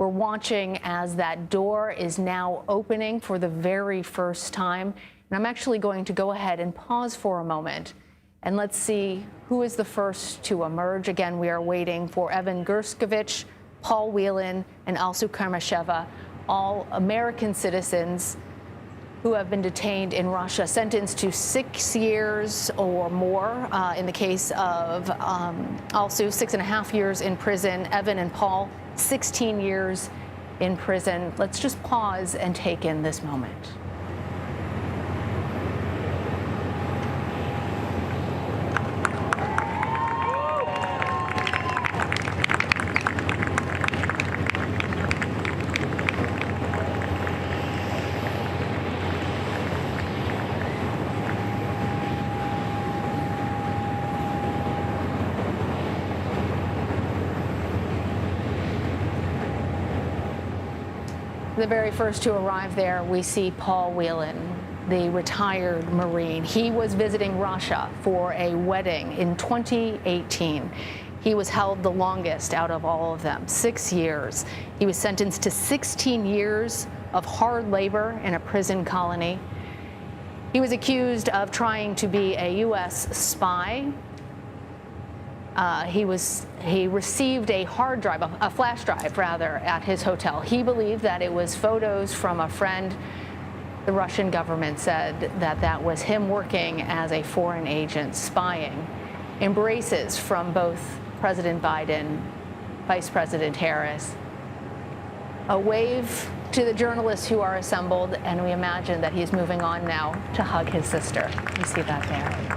We're watching as that door is now opening for the very first time. And I'm actually going to go ahead and pause for a moment. And let's see who is the first to emerge. Again, we are waiting for Evan Gershkovich, Paul Whelan, and Alsu Karmasheva, all American citizens who have been detained in Russia, sentenced to 6 years or more. In the case of Alsu, 6.5 years in prison. Evan and Paul, 16 years in prison. Let's just pause and take in this moment. The very first to arrive there, we see Paul Whelan, the retired Marine. He was visiting Russia for a wedding in 2018. He was held the longest out of all of them, 6 years. He was sentenced to 16 years of hard labor in a prison colony. He was accused of trying to be a U.S. spy. He received a hard drive, a flash drive rather, at his hotel. He believed that it was photos from a friend. The Russian government said that that was him working as a foreign agent spying. Embraces from both President Biden, Vice President Harris. A wave to the journalists who are assembled, and we imagine that he's moving on now to hug his sister. You see that there.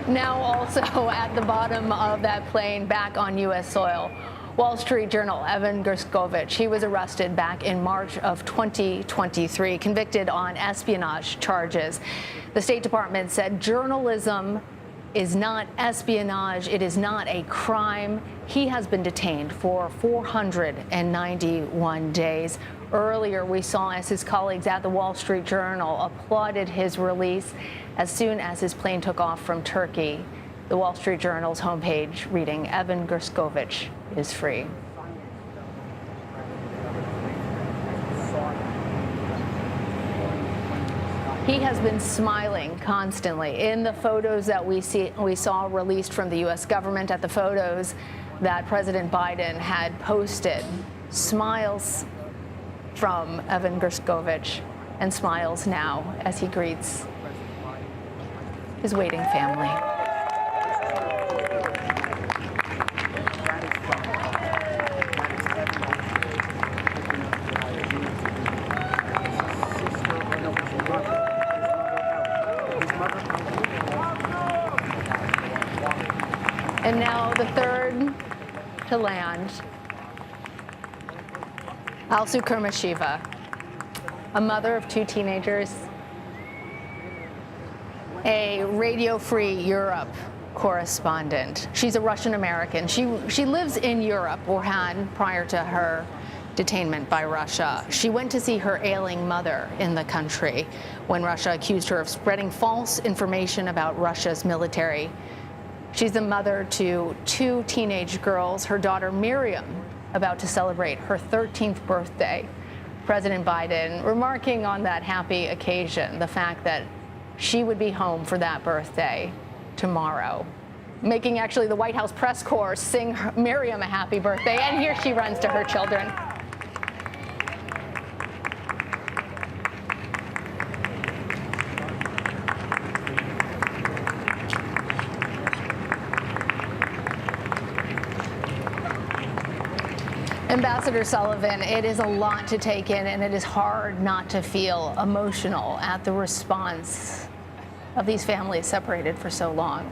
Now also at the bottom of that plane back on U.S. soil, Wall Street Journal, Evan Gershkovich. He was arrested back in March of 2023, convicted on espionage charges. The State Department said journalism is not espionage. It is not a crime. He has been detained for 491 days. Earlier, we saw as his colleagues at the Wall Street Journal applauded his release as soon as his plane took off from Turkey. The Wall Street Journal's homepage reading, Evan Gershkovich is free. He has been smiling constantly. In the photos that we saw released from the U.S. government, at the photos that President Biden had posted, smiles from Evan Gershkovich, and smiles now as he greets his waiting family. And now the third to land, Alsu Karmasheva, a mother of 2 teenagers, a Radio Free Europe correspondent. She's a Russian American. She lives in Europe, or had prior to her detainment by Russia. She went to see her ailing mother in the country when Russia accused her of spreading false information about Russia's military. She's the mother to 2 teenage girls, her daughter Miriam, about to celebrate her 13th birthday. President Biden remarking on that happy occasion, the fact that she would be home for that birthday tomorrow, making actually the White House press corps sing Miriam a happy birthday, and here she runs to her children. Ambassador Sullivan, it is a lot to take in, and it is hard not to feel emotional at the response of these families separated for so long.